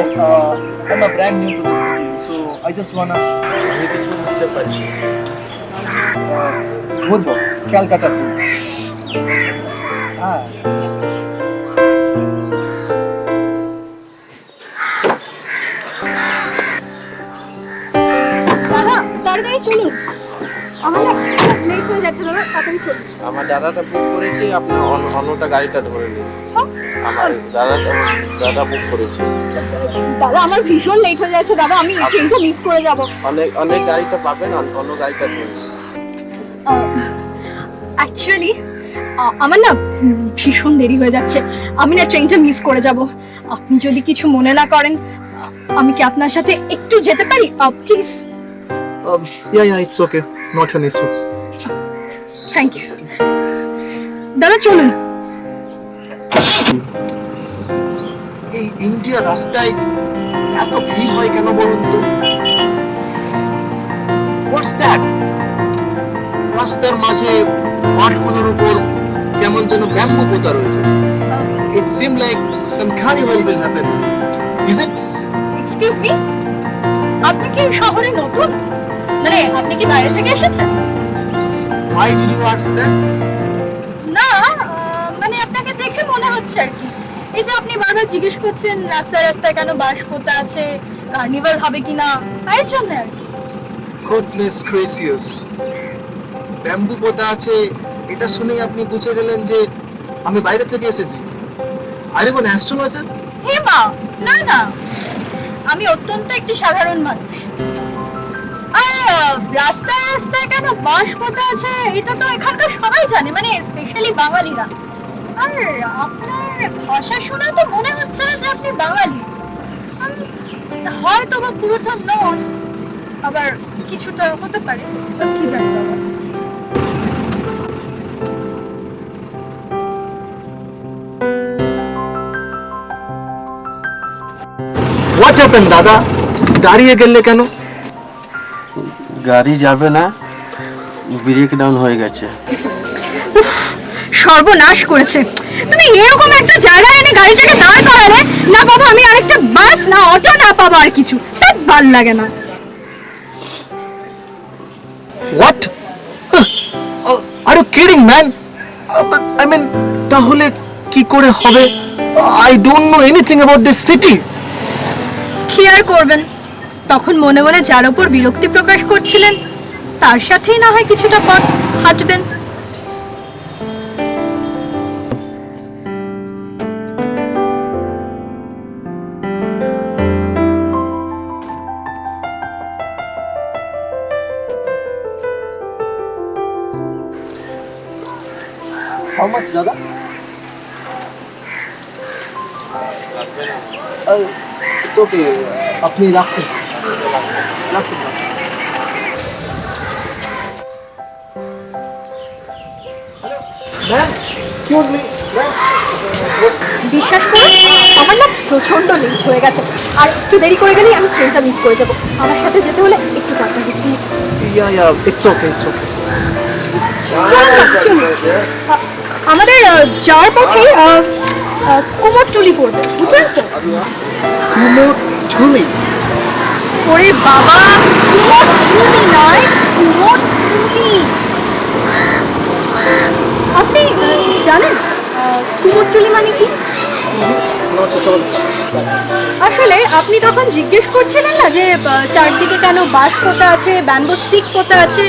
I'm a brand new to this city, so I just wanna আমি কিছু বুঝতে পারছি। ঘুরবো ক্যালকাটা টু। হ্যাঁ দাদা তাড়াতাড়ি চলুন, আমার না লেট হয়ে যাচ্ছে দাদা, তাড়াতাড়ি চলুন। আমার দাদাটা বুক করেছে, আপনি অন্যটা গাড়িটা ধরে নিন। হ্যাঁ? আমার দাদা বুক করেছে। দাদা আমার ভীষণ লেট হয়ে যাচ্ছে দাদা, আমি ট্রেনটা মিস করে যাব। অনেক গাড়িটা পাবেন, অন্য গাড়িটা ধরে নিন। অ্যাকচুয়ালি আমার না ভীষণ দেরি হয়ে যাচ্ছে, আমি না ট্রেনটা মিস করে যাব। আপনি যদি কিছু মনে না করেন, আমি কি আপনার সাথে একটু যেতে পারি please? yeah, it's okay, not an issue. Thank you দাদা, চলুন। এই ইন্ডিয়া রাস্তায় এত ভিড় হয় কেন বলুন তো? What's that? রাস্তার মাঝে মাঠগুলোর উপর কেমন যেন ব্যাম্বু পোতা রয়েছে। It seem like some carnival will happen, is it? Excuse me, আপনি কি শহরে নতুন? মানে আপনি কি বাইরে থেকে এসেছেন? Why did you ask that? না মানে আপনাকে দেখে মনে হচ্ছে আর কি। এই যে আপনি বারবার জিজ্ঞেস করছেন রাস্তায় রাস্তায় কেন বাঁশ পোতা আছে, কার্নিভাল হবে কিনা, তাই জন্য আর কি। Goodness gracious, ব্যাম্বু পোতা আছে এটা শুনেই আপনি বুঝে গেলেন যে আমি বাইরে থেকে এসেছি? আরে কোন অ্যাস্ট্রোলজার? হে মা, না না, আমি অত্যন্ত একটি সাধারণ মানুষ। আর রাস্তায় রাস্তায় কেন বাঁশ পোতা আছে এটা তো এখানকার সবাই জানে, মানে স্পেশালি বাঙালিরা। আর আপনার ভাষা শুনে তো মনে হচ্ছে না যে আপনি বাঙালি। হয়তো বা পুরোটা নন, আবার কিছুটা হতে পারে, কি জানি বাবা। হোয়াট হ্যাপেন দাদা, দাঁড়িয়ে গেলে কেন? গাড়ি যাবে না, ব্রেক ডাউন হয়ে গেছে। সর্বনাশ করেছে, তুমি এরকম একটা জায়গায় এনে গাড়িটাকে দাঁড় করালে না বাবা, আমি আরেকটা বাস না অটো না পাবো আর কিছু, তাই ভাল লাগে না। What are you kidding man? I mean তাহলে কি করে হবে? I don't know anything about this city. কি আর করবেন, তখন মনে মনে যার উপর বিরক্তি প্রকাশ করছিলেন তার সাথেই না হয় কিছুটা পথ হাঁটবেন। How much দাদা? It's okay, আপনি রাখুন রাখুন। Ma'am excuse me ma'am. বিশ্বাস করুন আমার না প্রচন্ড লেট হয়ে গেছে, আর একটু দেরি করে গেলেই আমি ট্রেনটা মিস করে যাবো। আমার সাথে যেতে হলে একটু তাড়াতাড়ি please. yeah, it's okay, it's okay. আমাদের যাওয়ার পথে কুমোরটুলি পড়বে, বুঝলেন তো? কুমোরটুলি? ওরে বাবা, কুমোরটুলি নয়, কুমোরটুলি। আপনি জানেন কুমোরটুলি মানে কি? আসলে আপনি তখন জিজ্ঞেস করছিলেন না যে চারদিকে কেন বাঁশ পোতা আছে, ব্যাম্বো স্টিক পোতা আছে।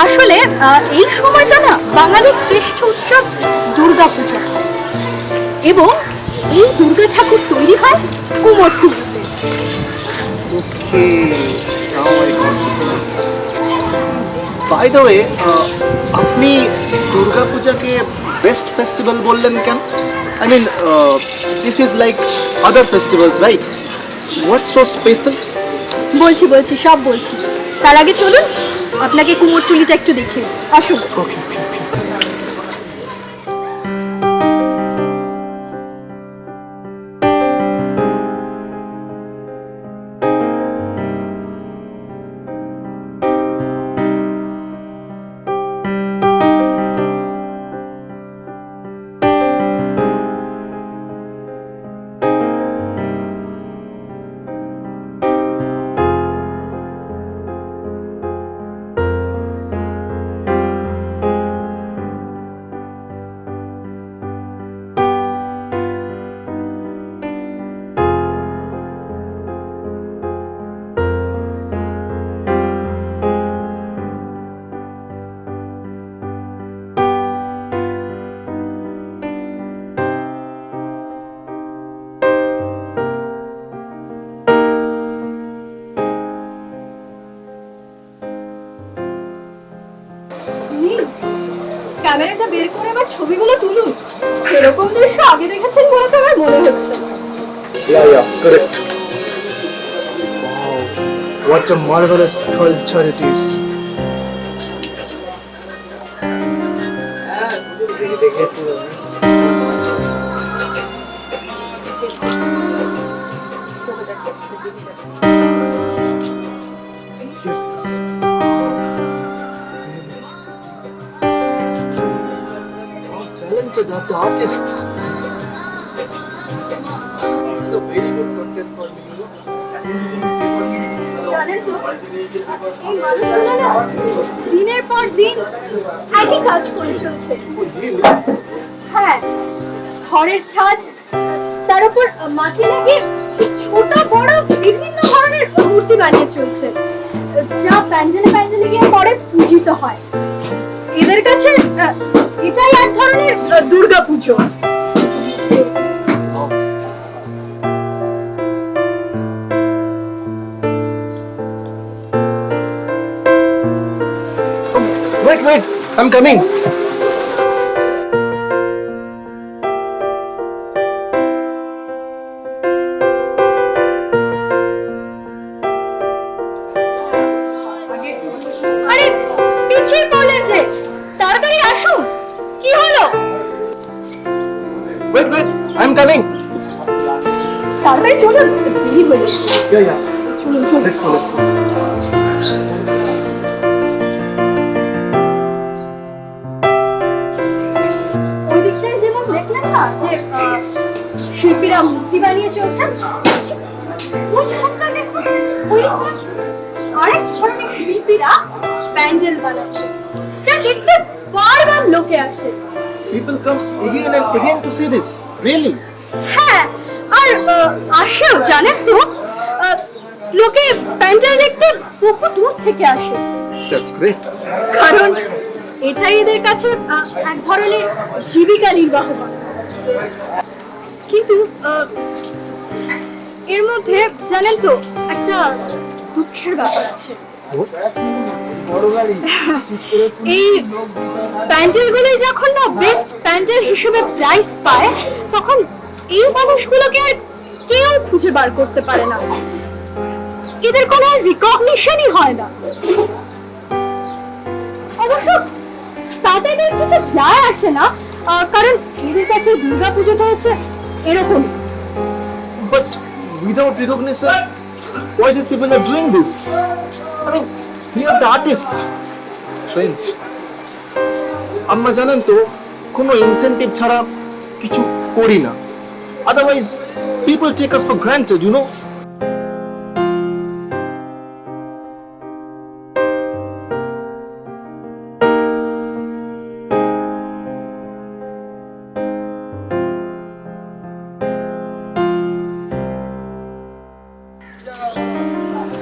আসলে এই সময়টা না বাঙালির শ্রেষ্ঠ উৎসব দুর্গা পূজা, এবং এই দুর্গা ঠাকুর তৈরি হয় কুমোরটুলিতে। Okay, now I got it. By the way, আপনি দুর্গাপূজাকে বেস্ট ফেস্টিভ্যাল বললেন কেন? I mean this is like other festivals, right? What's so special? বলছি সব বলছি, তার আগে চলুন আপনাকে কুমোরটুলিটা একটু দেখে আসুন। ওকে ওকে ওকে। ছবিগুলো তুলুন। এরকম দৃশ্য আগে দেখেছেন বলে তো আমার মনে হচ্ছে না। Yeah, correct. Wow, what a marvelous sculpture it is. Yes, yes. How talented are the artists? It's a very good content for me. জানেন তো, এই মানুষগুলো না দিনের পর দিন একই কাজ করে চলছে। হ্যাঁ, ঘরের ছাদ, তার উপর মাটি লাগিয়ে ছোট বড় বিভিন্ন ধরনের মূর্তি বানিয়ে চলছে, যা প্যান্ডেলে প্যান্ডেলে গিয়ে পরে পূজিত হয়। এদের কাছে এটাই এক ধরনের দুর্গা পুজো। Wait, I'm coming. আরে পিছিয়ে পড়লেন যে, তাড়াতাড়ি আসুন। কি হলো? Wait, I'm coming. তাড়াতাড়ি চলুন, দেরি হয়ে যাচ্ছে। Yeah. চলুন। Let's go. ওই দিকটায় যেমন দেখলেন না যে শিল্পীরা মূর্তি বানিয়ে চলছেন, ঠিক ওইখানটা দেখুন, ওইটা আরেক ধরনের শিল্পীরা প্যান্ডেল বানাচ্ছে, যা দেখতে বারবার লোকে আসে। People come again and again to see this. Really? হ্যাঁ, আর আসেও, জানেন তো, লোকে প্যান্ডেল দেখতে বহু দূর থেকে আসে, That's great. কারণ এটাই এদের কাছে এক ধরনের জীবিকা নির্বাহ করে। কিন্তু এর মধ্যে জানেন তো একটা দুঃখের ব্যাপার আছে। এই প্যান্ডেলগুলো যখন না বেস্ট প্যান্ডেল হিসেবে প্রাইজ পায়, তখন এই মানুষগুলোকে আর কেউ খুঁজে বার করতে পারে না, এদের কোনো রিকগনিশনই হয় না। অবশ্য তাদের এর কিছু যায় আসে না, কারণ এদের কাছে দুর্গাপুজোটা হচ্ছে এরকম। But without recognition, why these people are doing this? I mean, we are the artists. Strange. আমরা জানেন তো কোনো ইনসেন্টিভ ছাড়া কিছু করি না। Otherwise, people take us for granted, you know?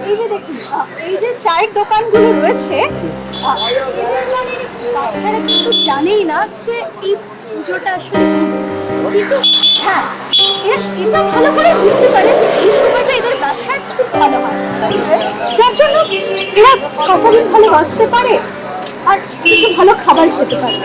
এই যে দেখুন, এই যে চায়ের দোকানগুলো রয়েছে, বাচ্চারা কিন্তু জানেই না যে এই পুজোটা আসলে কি। কিন্তু হ্যাঁ, এটা ভালো করে বুঝতে পারে যে এই সময়টা এদের ব্যবসা খুব ভালো হয়, যার জন্য এরা কতদিন ভালো বাঁচতে পারে আর কিছু ভালো খাবার খেতে পারে।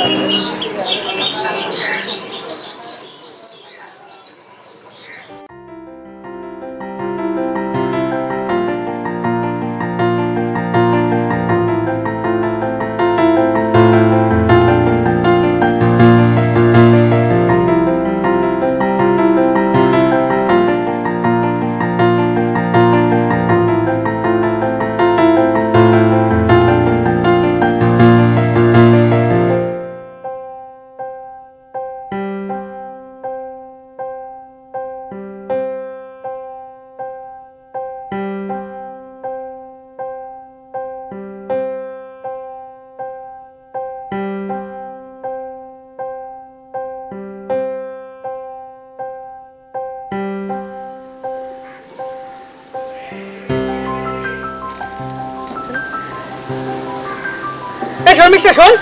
শর্মিষ্ঠা শোন,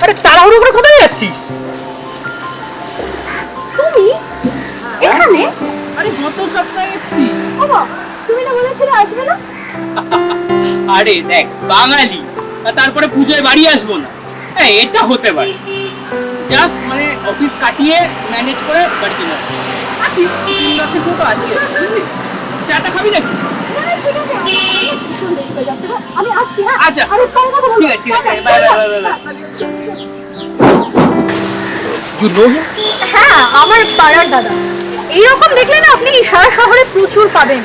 আরে তাড়াহুড়ো করে কোথায় যাচ্ছিস? তুমি এখানে? আরে গত সপ্তাহে এসেছি। বাবা, তুমি না বলেছিলে আসবে না? আরে দেখ, বাঙালি, আর তারপরে পুজোয় বাড়ি আসবো না, হ্যাঁ এটা হতে পারে, জাস্ট মানে অফিস কাটিয়ে ম্যানেজ করে বাড়িতে যাবো। আছি 3 মাসের মতো আছি, বুঝলি? চাটা খাবি নাকি? আমি আসছি, হ্যাঁ? আচ্ছা। আরে পরে কথা বলবো। ঠিক আছে, ঠিক আছে, bye bye bye bye. You know him? হ্যাঁ, আমার পাড়ার দাদা। এইরকম দেখলে না আপনি সারা শহরে প্রচুর পাবেন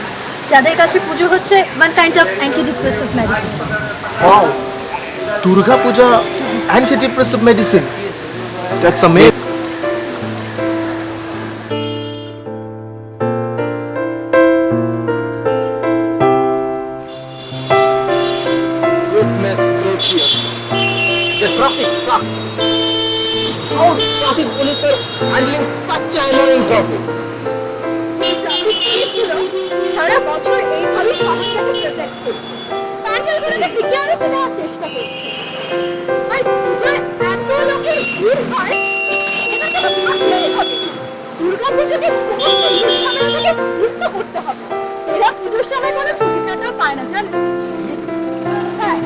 যাদের কাছে পুজো হচ্ছে one kind of antidepressive medicine. Wow. Durga Puja antidepressive medicine. That's amazing. Goodness gracious. The traffic sucks. How traffic police are handling such annoying traffic? সারা বছর এইভাবে সমস্যাকে প্রোটেক্ট করছে, প্যান্ডেলগুলোকে সিকিউরিটি দেওয়ার চেষ্টা করছে। আর পুজোয় এত লোকের ভিড় হয়, এটা তো ভাবলেই হবে। দুর্গা পুজোকে সমস্ত ঝামেলা থেকে মুক্ত করতে হবে। এরা পুজোর সময় কোনো ছুটি ছাটা পায় না, জানেন? হ্যাঁ।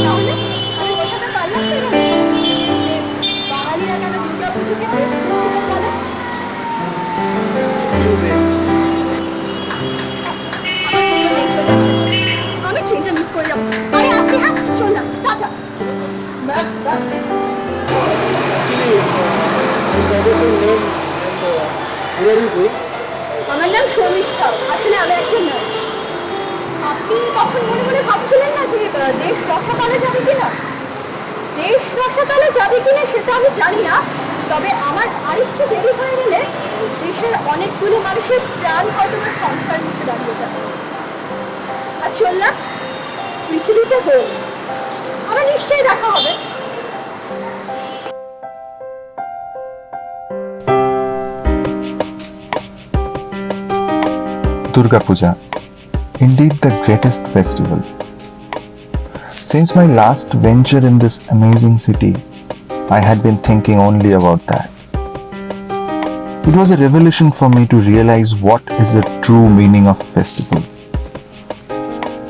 তাহলে আমি বোঝাতে পারলাম তো এবার যে বাঙালিরা কেন দুর্গা পুজোকে ফেস্টিভ্যাল বলে? You bet. আমি ট্রেনটা মিস করে যাবো। আরে আসছি, হ্যাঁ? চললাম, tata. Where are you going? আমার নাম শর্মিষ্ঠা, আসলে আমি একজন নার্স। আপনি তখন মনে মনে ভাবছিলেন না যে দেশ রক্ষাকালে যাবে কিনা? দেশ রক্ষাকালে যাবে কিনা সেটা আমি জানি না, তবে আমার আরেকটু দেরি হয়ে গেলে দেশের অনেকগুলো মানুষের প্রাণ হয়তো বা সংসার নিতে দাঁড়িয়ে যাবে। আর চললাম, পৃথিবীতে হোক, আমার নিশ্চয়ই দেখা হবে। Durga Puja, indeed the greatest festival. Since my last venture in this amazing city, I had been thinking only about that. It was a revelation for me to realize what is the true meaning of a festival.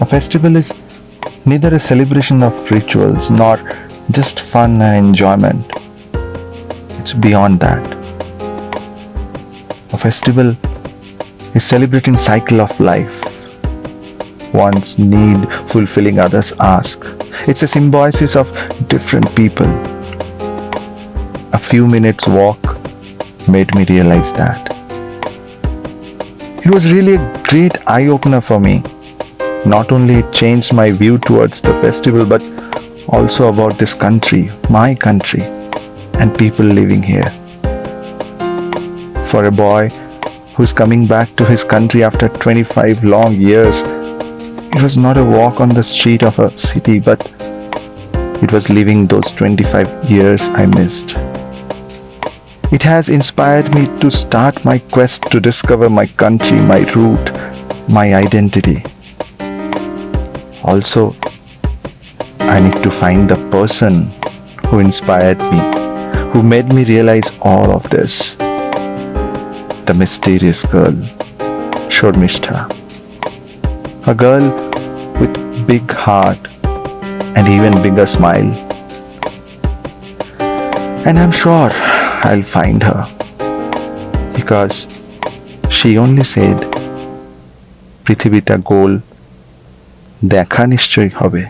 A festival is neither a celebration of rituals nor just fun and enjoyment. It's beyond that. A festival is celebrating cycle of life. One's need fulfilling others' ask. It's a symbiosis of different people. A few minutes walk made me realize that. It was really a great eye-opener for me. Not only it changed my view towards the festival, but also about this country, my country, and people living here. For a boy who's coming back to his country after 25 long years, it was not a walk on the street of a city, but it was living those 25 years I missed. It has inspired me to start my quest to discover my country, my root, my identity. Also, I need to find the person who inspired me, who made me realize all of this. The mysterious girl, Shormishtha. A girl with big heart and even bigger smile. And I'm sure I'll find her because she only said, পৃথিবীটা গোল, দেখা নিশ্চয়ই হবে।